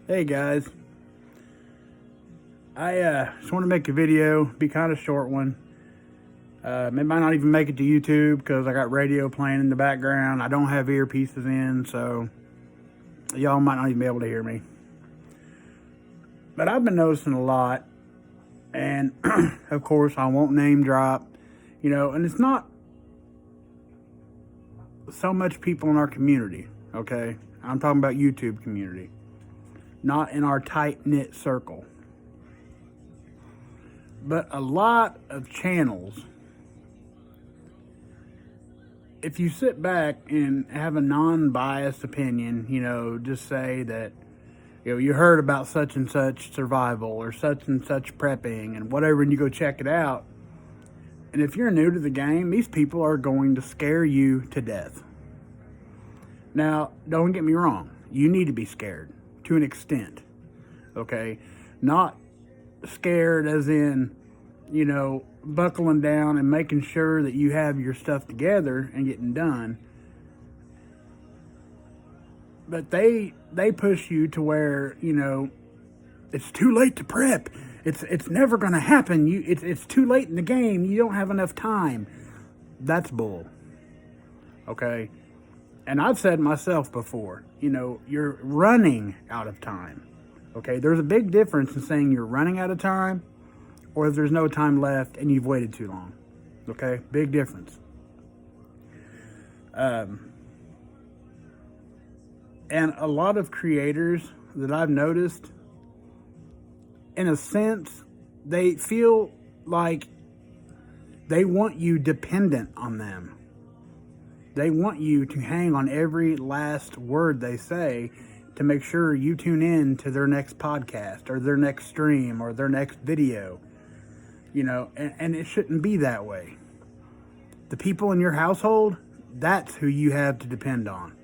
Hey guys, I just want to make a video, be kind of short one. It might not even make it to YouTube because I got radio playing in the background. I don't have earpieces in, so y'all might not even be able to hear me. But I've been noticing a lot, and of course I won't name drop, and it's not so much people in our community, okay? I'm talking about YouTube community, not in our tight-knit circle. But a lot of channels, if you sit back and have a non-biased opinion, just say that, you heard about such and such survival or such and such prepping and whatever, and you go check it out. And if you're new to the game, these people are going to scare you to death. Now, don't get me wrong. You need to be scared to an extent, okay? Not scared as in, buckling down and making sure that you have your stuff together and getting done. But they push you to where, it's too late to prep. It's never going to happen. It's too late in the game. You don't have enough time. That's bull. Okay? And I've said myself before, you're running out of time. Okay? There's a big difference in saying you're running out of time or if there's no time left and you've waited too long. Okay? Big difference. And a lot of creators that I've noticed, in a sense, they feel like they want you dependent on them. They want you to hang on every last word they say to make sure you tune in to their next podcast or their next stream or their next video. And it shouldn't be that way. The people in your household, that's who you have to depend on.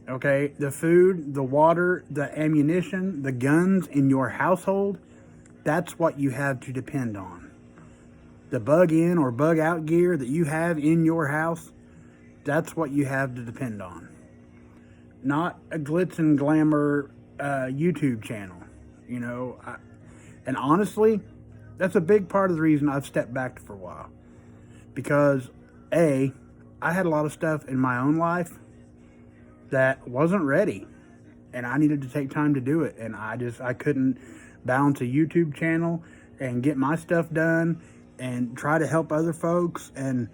Okay, the food, the water, the ammunition, the guns in your household, that's what you have to depend on. The bug in or bug out gear that you have in your house, that's what you have to depend on. Not a glitz and glamour YouTube channel, and honestly, that's a big part of the reason I've stepped back for a while. Because, I had a lot of stuff in my own life that wasn't ready, and I needed to take time to do it, and I couldn't balance a YouTube channel and get my stuff done and try to help other folks, and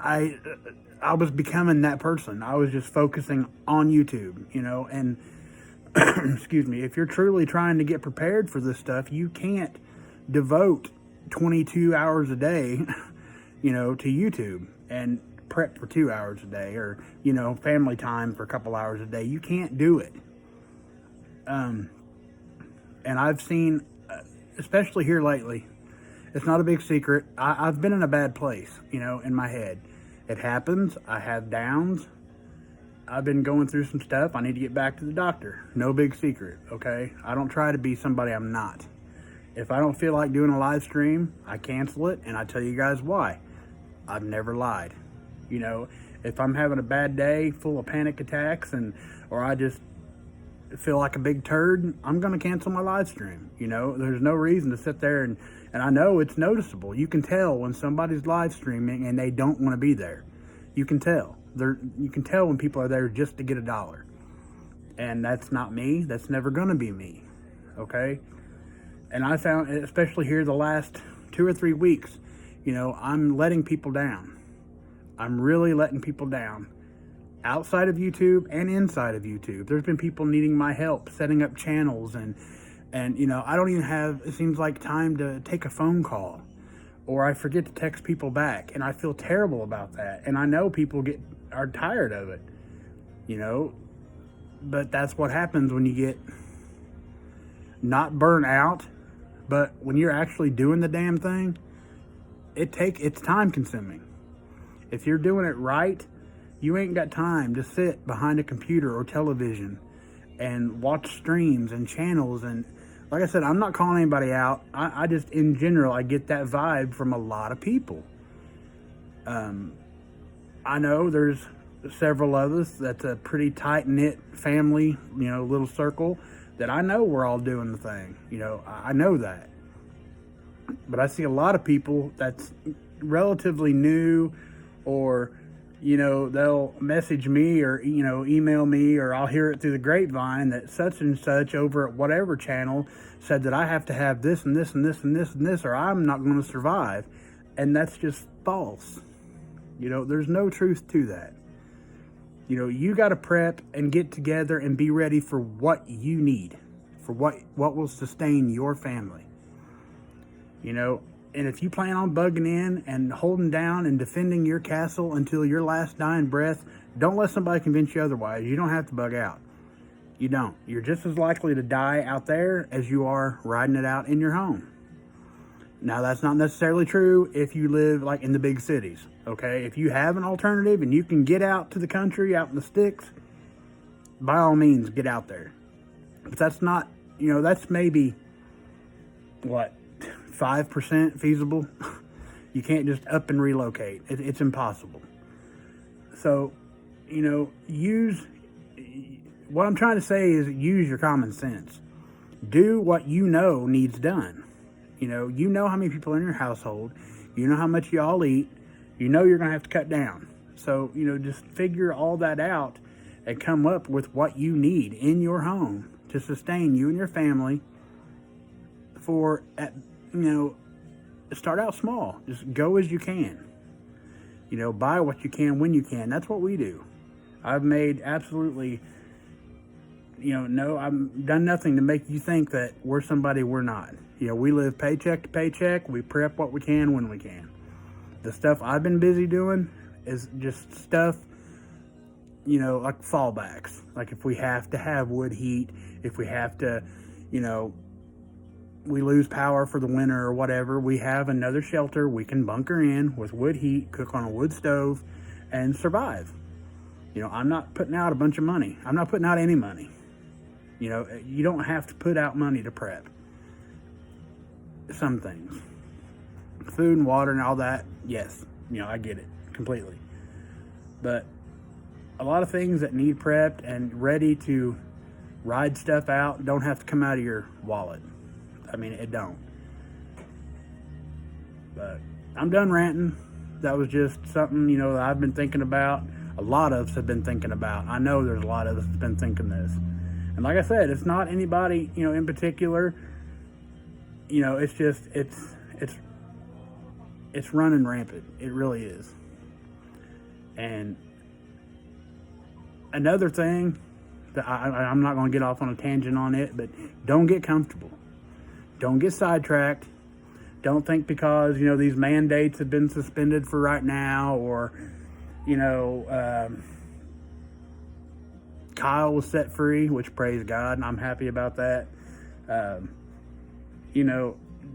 I was becoming that person. I was just focusing on YouTube, and excuse me, if you're truly trying to get prepared for this stuff, you can't devote 22 hours a day, to YouTube and prep for 2 hours a day or, family time for a couple hours a day. You can't do it. And I've seen, especially here lately, it's not a big secret. I've been in a bad place, in my head. It happens. I have downs. I've been going through some stuff. I need to get back to the doctor. No big secret, okay? I don't try to be somebody I'm not. If I don't feel like doing a live stream, I cancel it, and I tell you guys why. I've never lied. If I'm having a bad day full of panic attacks or I just feel like a big turd, I'm going to cancel my live stream. There's no reason to sit there and I know it's noticeable. You can tell when somebody's live streaming and they don't want to be there. You can tell. You can tell when people are there just to get $1. And that's not me. That's never going to be me. Okay? And I found, especially here the last 2 or 3 weeks, I'm letting people down. I'm really letting people down. Outside of YouTube and inside of YouTube. There's been people needing my help setting up channels and I don't even have, it seems like, time to take a phone call. Or I forget to text people back, and I feel terrible about that. And I know people are tired of it, but that's what happens when you get not burnt out, but when you're actually doing the damn thing, it's time consuming. If you're doing it right, you ain't got time to sit behind a computer or television and watch streams and channels. And like I said, I'm not calling anybody out. I just, in general, I get that vibe from a lot of people. I know there's several of us that's a pretty tight-knit family, little circle, that I know we're all doing the thing. I know that. But I see a lot of people that's relatively new, or they'll message me or email me, or I'll hear it through the grapevine that such and such over at whatever channel said that I have to have this and this and this and this and this, or I'm not going to survive. And that's just false. There's no truth to that. You got to prep and get together and be ready for what you need, for what will sustain your family. And if you plan on bugging in and holding down and defending your castle until your last dying breath, don't let somebody convince you otherwise. You don't have to bug out. You don't. You're just as likely to die out there as you are riding it out in your home. Now, that's not necessarily true if you live like in the big cities, okay? If you have an alternative and you can get out to the country, out in the sticks, by all means, get out there. But that's not, that's maybe, 5% feasible. You can't just up and relocate. It's impossible. So, what I'm trying to say is use your common sense. Do what needs done. You know how many people are in your household. You know how much you all eat. You're going to have to cut down. So, just figure all that out and come up with what you need in your home to sustain you and your family start out small. Just go as you can. Buy what you can when you can. That's what we do. I've made absolutely, I've done nothing to make you think that we're somebody we're not. We live paycheck to paycheck. We prep what we can when we can. The stuff I've been busy doing is just stuff, like fallbacks. Like if we have to have wood heat, if we have to, we lose power for the winter or whatever, we have another shelter we can bunker in with wood heat, cook on a wood stove, and survive. I'm not putting out a bunch of money. I'm not putting out any money. You don't have to put out money to prep. Some things. Food and water and all that, yes. I get it completely. But a lot of things that need prepped and ready to ride stuff out don't have to come out of your wallet. It don't. But I'm done ranting. That was just something, that I've been thinking about. A lot of us have been thinking about. I know there's a lot of us that's been thinking this. And like I said, it's not anybody, in particular. It's just, it's running rampant. It really is. And another thing that I'm not going to get off on a tangent on it, but don't get comfortable. Don't get sidetracked. Don't think because, these mandates have been suspended for right now, or, Kyle was set free, which praise God, and I'm happy about that.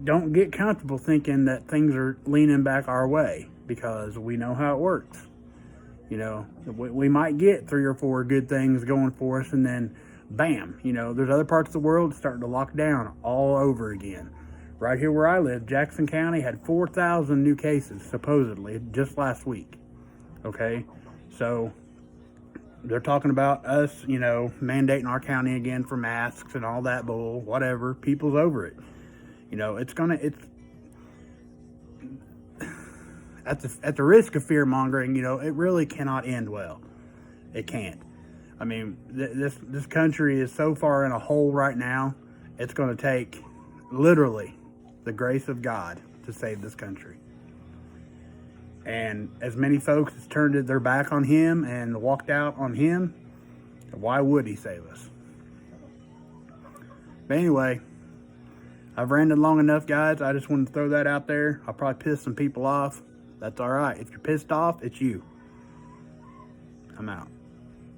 Don't get comfortable thinking that things are leaning back our way, because we know how it works. We might get 3 or 4 good things going for us, and then bam, there's other parts of the world starting to lock down all over again. Right here where I live, Jackson County had 4,000 new cases, supposedly, just last week. Okay? So, they're talking about us, mandating our county again for masks and all that bull, whatever. People's over it. It's at the risk of fear mongering, it really cannot end well. It can't. This country is so far in a hole right now. It's going to take literally the grace of God to save this country. And as many folks has turned their back on him and walked out on him, why would he save us? But anyway, I've ranted long enough, guys. I just wanted to throw that out there. I'll probably piss some people off. That's all right. If you're pissed off, it's you. I'm out.